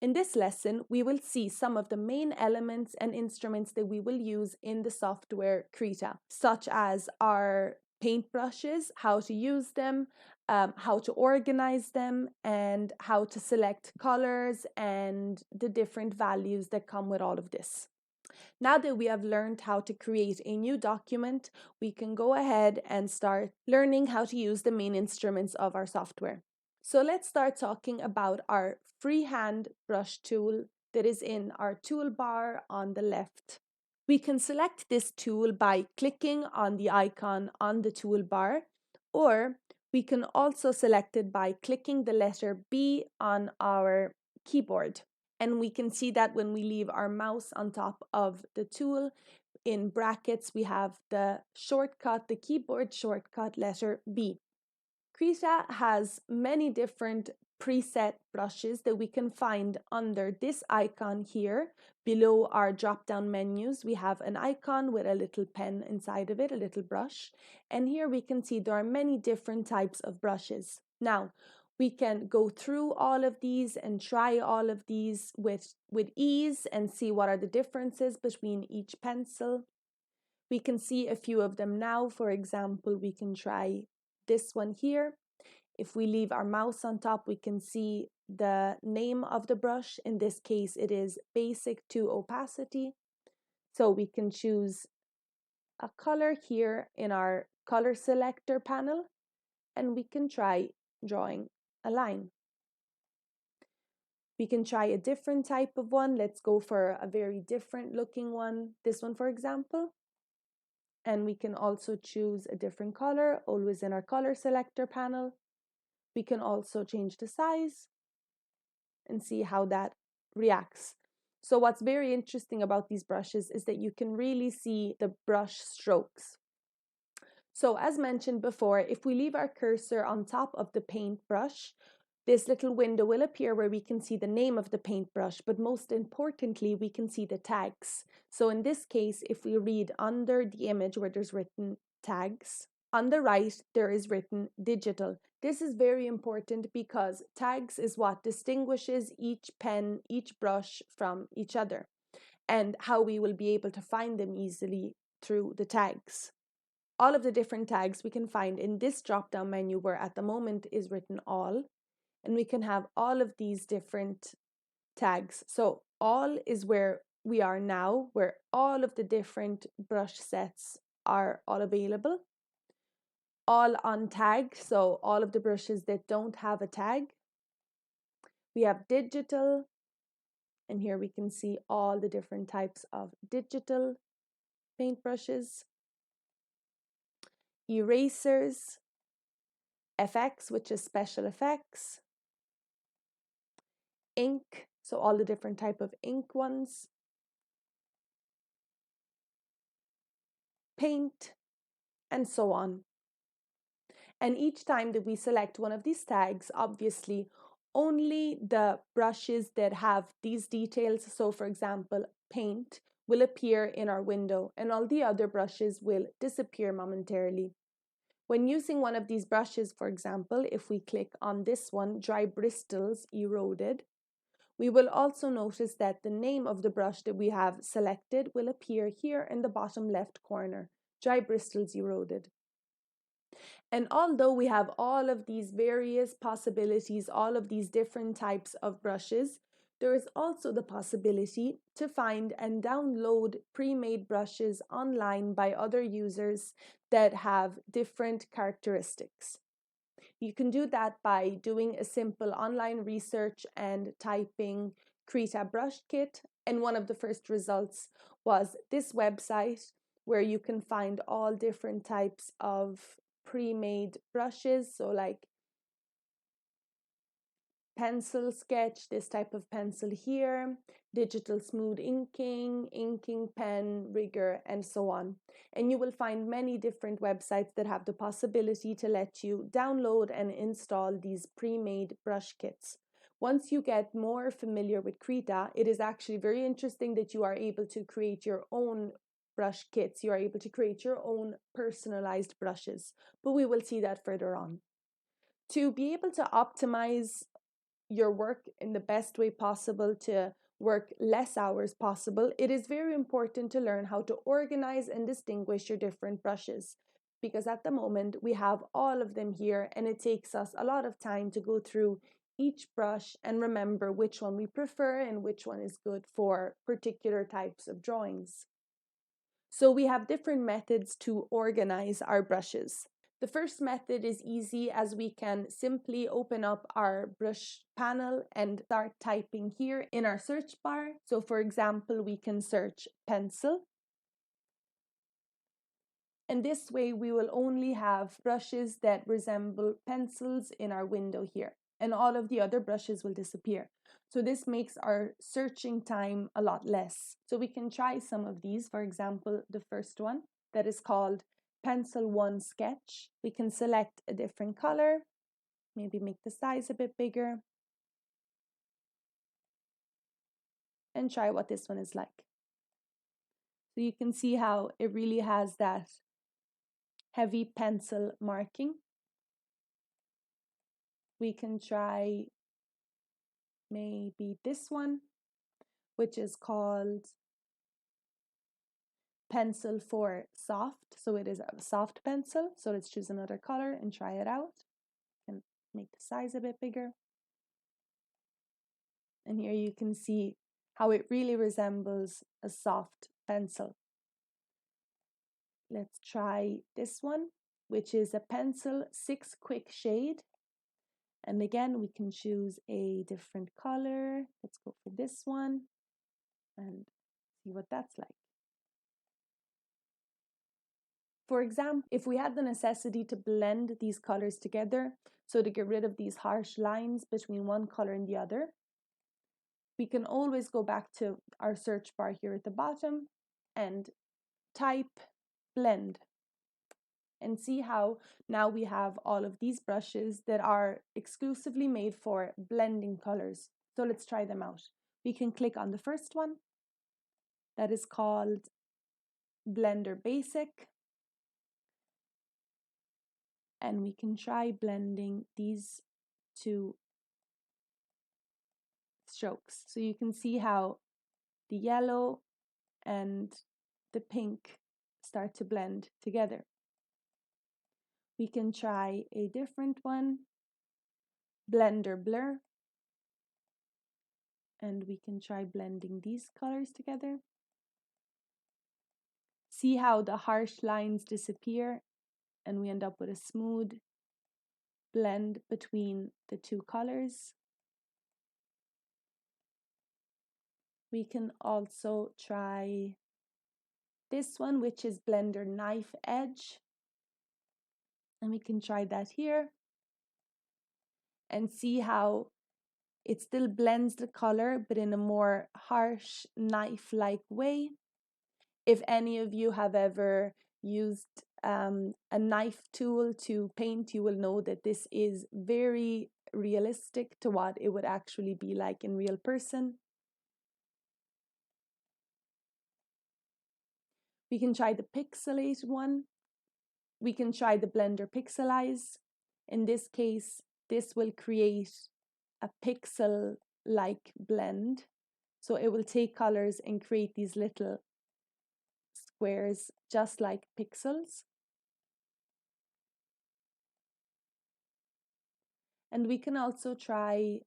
In this lesson, we will see some of the main elements and instruments that we will use in the software Krita, such as our paintbrushes, how to use them, how to organize them, and how to select colors and the different values that come with all of this. Now that we have learned how to create a new document, we can go ahead and start learning how to use the main instruments of our software. So let's start talking about our freehand brush tool that is in our toolbar on the left. We can select this tool by clicking on the icon on the toolbar, or we can also select it by clicking the letter B on our keyboard. And we can see that when we leave our mouse on top of the tool, in brackets, we have the shortcut, the keyboard shortcut letter B. Krita has many different preset brushes that we can find under this icon here. Below our drop-down menus, we have an icon with a little pen inside of it, a little brush. And here we can see there are many different types of brushes. Now, we can go through all of these and try all of these with ease and see what are the differences between each pencil. We can see a few of them now. For example, we can try this one here. If we leave our mouse on top, we can see the name of the brush. In this case, it is Basic to Opacity. So we can choose a color here in our color selector panel, and we can try drawing a line. We can try a different type of one. Let's go for a very different looking one. This one, for example. And we can also choose a different color, always in our color selector panel. We can also change the size and see how that reacts. So what's very interesting about these brushes is that you can really see the brush strokes. So as mentioned before, if we leave our cursor on top of the paintbrush, this little window will appear where we can see the name of the paintbrush, but most importantly, we can see the tags. So in this case, if we read under the image where there's written tags, on the right, there is written digital. This is very important because tags is what distinguishes each pen, each brush from each other, and how we will be able to find them easily through the tags. All of the different tags we can find in this drop-down menu where at the moment is written all, and we can have all of these different tags. So all is where we are now, where all of the different brush sets are all available. All on tag, so all of the brushes that don't have a tag. We have digital, and here we can see all the different types of digital paintbrushes. Erasers, FX, which is special effects. Ink, so all the different type of ink ones. Paint, and so on. And each time that we select one of these tags, obviously, only the brushes that have these details, so for example, paint, will appear in our window, and all the other brushes will disappear momentarily. When using one of these brushes, for example, if we click on this one, Dry Bristles Eroded, we will also notice that the name of the brush that we have selected will appear here in the bottom left corner, Dry Bristles Eroded. And although we have all of these various possibilities, all of these different types of brushes, there is also the possibility to find and download pre-made brushes online by other users that have different characteristics. You can do that by doing a simple online research and typing Krita brush kit, and one of the first results was this website where you can find all different types of pre-made brushes, so like pencil sketch, this type of pencil here, digital smooth inking, inking pen, rigger, and so on. And you will find many different websites that have the possibility to let you download and install these pre-made brush kits. Once you get more familiar with Krita, it is actually very interesting that you are able to create your own brush kits. You are able to create your own personalized brushes, but we will see that further on. To be able to optimize your work in the best way possible, to work less hours possible, it is very important to learn how to organize and distinguish your different brushes. Because at the moment we have all of them here, and it takes us a lot of time to go through each brush and remember which one we prefer and which one is good for particular types of drawings. So we have different methods to organize our brushes. The first method is easy, as we can simply open up our brush panel and start typing here in our search bar. So for example, we can search pencil. And this way we will only have brushes that resemble pencils in our window here, and all of the other brushes will disappear. So this makes our searching time a lot less. So we can try some of these. For example, the first one that is called Pencil 1 Sketch. We can select a different color, maybe make the size a bit bigger, and try what this one is like. So you can see how it really has that heavy pencil marking. We can try maybe this one, which is called Pencil 4 Soft. So it is a soft pencil. So let's choose another color and try it out. And make the size a bit bigger. And here you can see how it really resembles a soft pencil. Let's try this one, which is a Pencil 6 Quick Shade. And again, we can choose a different color. Let's go for this one and see what that's like. For example, if we had the necessity to blend these colors together, so to get rid of these harsh lines between one color and the other, we can always go back to our search bar here at the bottom and type blend, and see how now we have all of these brushes that are exclusively made for blending colors. So let's try them out. We can click on the first one that is called Blender Basic, and we can try blending these two strokes. So you can see how the yellow and the pink start to blend together. We can try a different one, Blender Blur, and we can try blending these colors together. See how the harsh lines disappear and we end up with a smooth blend between the two colors. We can also try this one, which is Blender Knife Edge, and we can try that here and see how it still blends the color, but in a more harsh knife-like way. If any of you have ever used a knife tool to paint, you will know that this is very realistic to what it would actually be like in real person. We can try the pixelated one. We can try the Blender Pixelize. In this case, this will create a pixel-like blend. So it will take colors and create these little squares just like pixels. And we can also try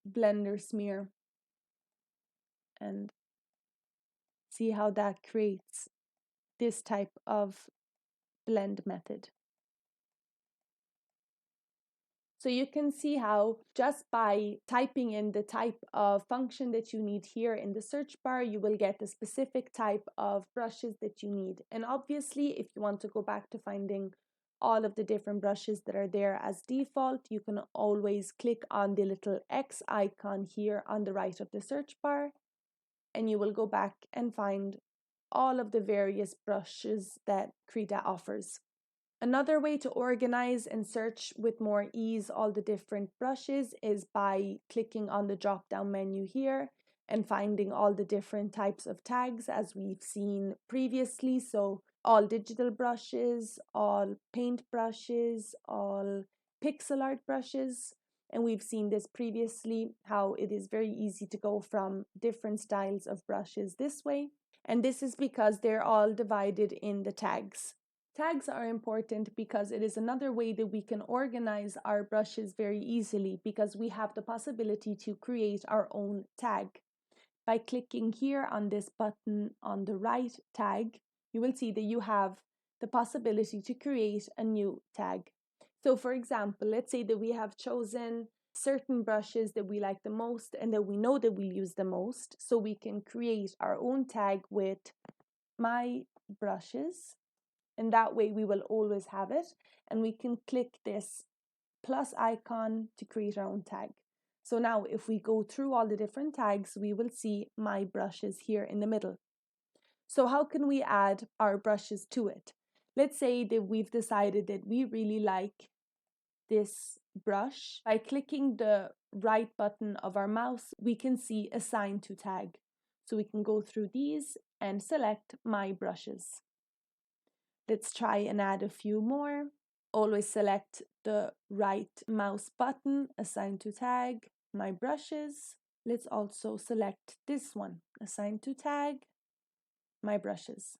Blender Smear and see how that creates this type of blend method. So you can see how just by typing in the type of function that you need here in the search bar, you will get the specific type of brushes that you need. And obviously, if you want to go back to finding all of the different brushes that are there as default, you can always click on the little X icon here on the right of the search bar, and you will go back and find all of the various brushes that Krita offers. Another way to organize and search with more ease all the different brushes is by clicking on the drop down menu here and finding all the different types of tags as we've seen previously. So all digital brushes, all paint brushes, all pixel art brushes. And we've seen this previously, how it is very easy to go from different styles of brushes this way. And this is because they're all divided in the tags. Tags are important because it is another way that we can organize our brushes very easily, because we have the possibility to create our own tag. By clicking here on this button on the right tag, you will see that you have the possibility to create a new tag. So for example, let's say that we have chosen certain brushes that we like the most and that we know that we'll use the most. So we can create our own tag with my brushes, and that way we will always have it. And we can click this plus icon to create our own tag. So now if we go through all the different tags, we will see my brushes here in the middle. So how can we add our brushes to it? Let's say that we've decided that we really like this brush. By clicking the right button of our mouse, we can see assign to tag. So we can go through these and select my brushes. Let's try and add a few more. Always select the right mouse button, assign to tag, my brushes. Let's also select this one, assign to tag, my brushes.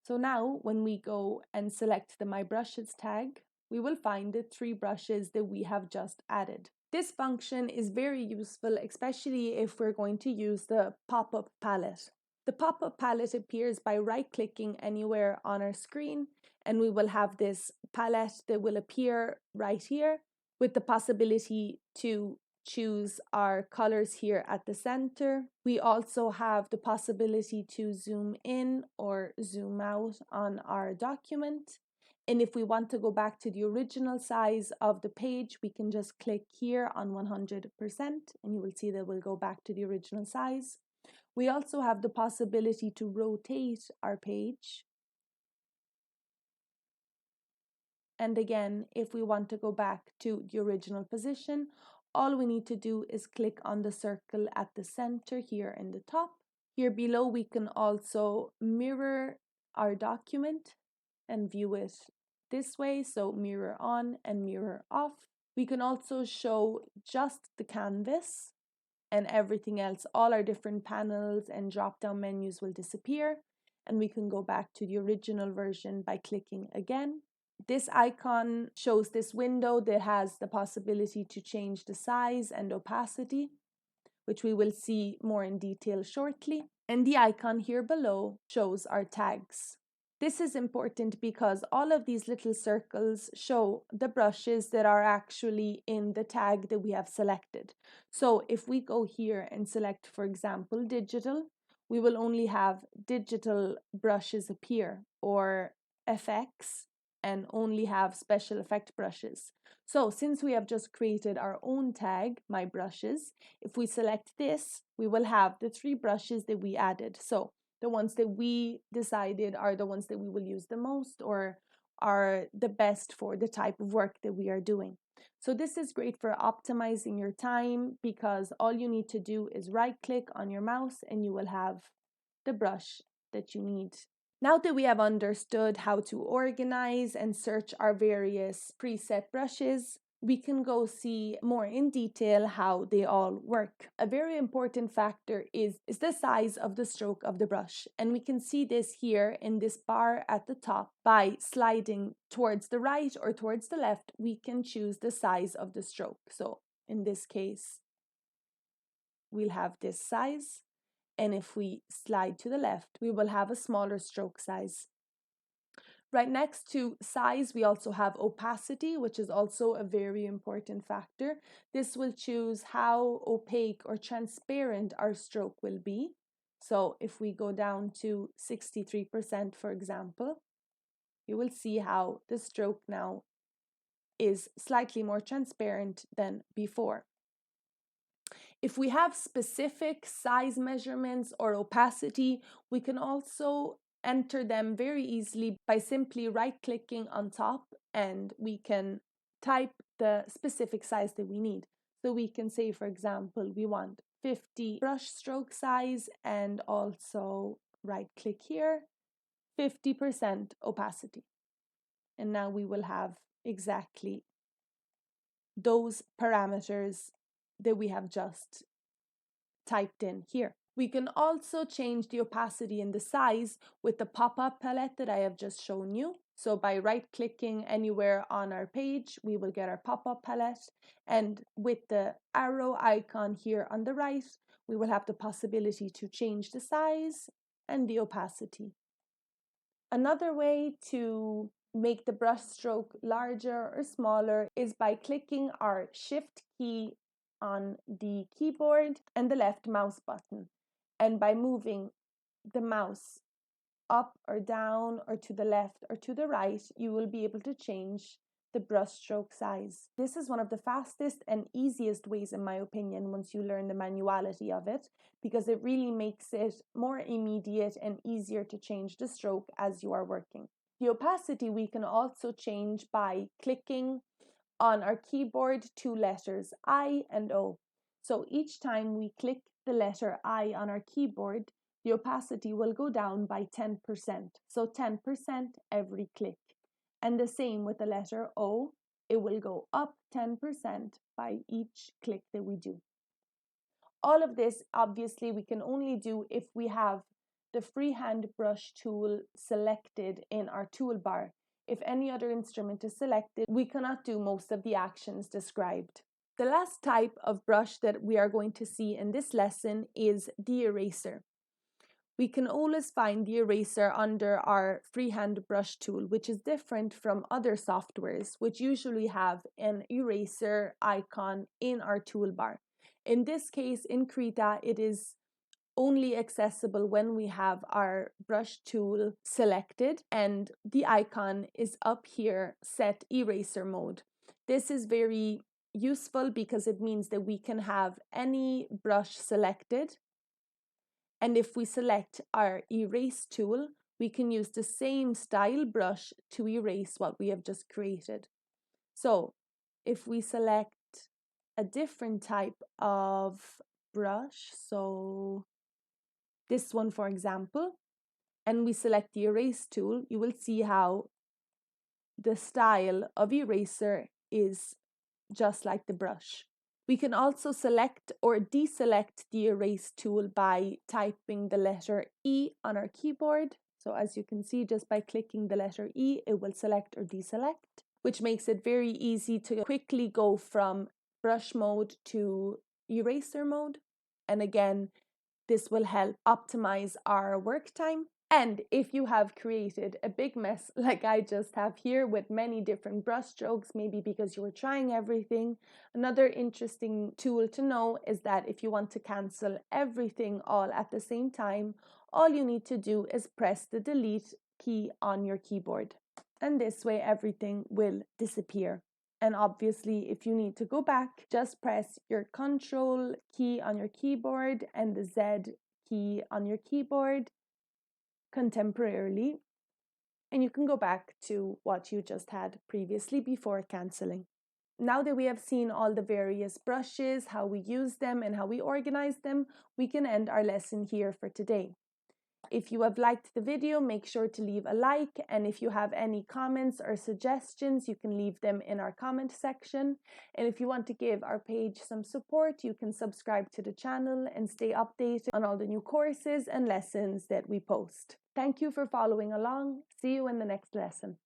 So now when we go and select the my brushes tag, we will find the 3 brushes that we have just added. This function is very useful, especially if we're going to use the pop-up palette. The pop-up palette appears by right-clicking anywhere on our screen, and we will have this palette that will appear right here with the possibility to choose our colors here at the center. We also have the possibility to zoom in or zoom out on our document. And if we want to go back to the original size of the page, we can just click here on 100% and you will see that we'll go back to the original size. We also have the possibility to rotate our page. And again, if we want to go back to the original position, all we need to do is click on the circle at the center here in the top. Here below, we can also mirror our document and view it this way. So mirror on and mirror off. We can also show just the canvas, and everything else, all our different panels and drop-down menus will disappear. And we can go back to the original version by clicking again. This icon shows this window that has the possibility to change the size and opacity, which we will see more in detail shortly. And the icon here below shows our tags. This is important because all of these little circles show the brushes that are actually in the tag that we have selected. So if we go here and select, for example, digital, we will only have digital brushes appear, or FX, and only have special effect brushes. So since we have just created our own tag, my brushes, if we select this, we will have the 3 brushes that we added. So the ones that we decided are the ones that we will use the most or are the best for the type of work that we are doing. So this is great for optimizing your time, because all you need to do is right click on your mouse and you will have the brush that you need. Now that we have understood how to organize and search our various preset brushes, we can go see more in detail how they all work. A very important factor is the size of the stroke of the brush. And we can see this here in this bar at the top. By sliding towards the right or towards the left, we can choose the size of the stroke. So in this case, we'll have this size. And if we slide to the left, we will have a smaller stroke size. Right next to size, we also have opacity, which is also a very important factor. This will choose how opaque or transparent our stroke will be. So if we go down to 63%, for example, you will see how the stroke now is slightly more transparent than before. If we have specific size measurements or opacity, we can also enter them very easily by simply right-clicking on top, and we can type the specific size that we need. So we can say, for example, we want 50 brush stroke size, and also right-click here, 50% opacity. And now we will have exactly those parameters that we have just typed in here. We can also change the opacity and the size with the pop-up palette that I have just shown you. So by right-clicking anywhere on our page, we will get our pop-up palette. And with the arrow icon here on the right, we will have the possibility to change the size and the opacity. Another way to make the brush stroke larger or smaller is by clicking our Shift key on the keyboard and the left mouse button. And by moving the mouse up or down or to the left or to the right, you will be able to change the brush stroke size. This is one of the fastest and easiest ways, in my opinion, once you learn the manuality of it, because it really makes it more immediate and easier to change the stroke as you are working. The opacity we can also change by clicking on our keyboard two letters I and O. So each time we click the letter I on our keyboard, the opacity will go down by 10%. So 10% every click. And the same with the letter O, it will go up 10% by each click that we do. All of this, obviously, we can only do if we have the freehand brush tool selected in our toolbar. If any other instrument is selected, we cannot do most of the actions described. The last type of brush that we are going to see in this lesson is the eraser. We can always find the eraser under our freehand brush tool, which is different from other softwares, which usually have an eraser icon in our toolbar. In this case, in Krita, it is only accessible when we have our brush tool selected and the icon is up here set eraser mode. This is very useful because it means that we can have any brush selected, and if we select our erase tool, we can use the same style brush to erase what we have just created. So if we select a different type of brush, so this one for example, and we select the erase tool, you will see how the style of eraser is just like the brush. We can also select or deselect the erase tool by typing the letter E on our keyboard. So as you can see, just by clicking the letter E, it will select or deselect, which makes it very easy to quickly go from brush mode to eraser mode. And again, this will help optimize our work time. And if you have created a big mess like I just have here with many different brush strokes, maybe because you were trying everything, another interesting tool to know is that if you want to cancel everything all at the same time, all you need to do is press the delete key on your keyboard. And this way everything will disappear. And obviously, if you need to go back, just press your Control key on your keyboard and the Z key on your keyboard contemporarily, and you can go back to what you just had previously before cancelling. Now that we have seen all the various brushes, how we use them and how we organize them, we can end our lesson here for today. If you have liked the video, make sure to leave a like, and if you have any comments or suggestions, you can leave them in our comment section. And if you want to give our page some support, you can subscribe to the channel and stay updated on all the new courses and lessons that we post. Thank you for following along. See you in the next lesson.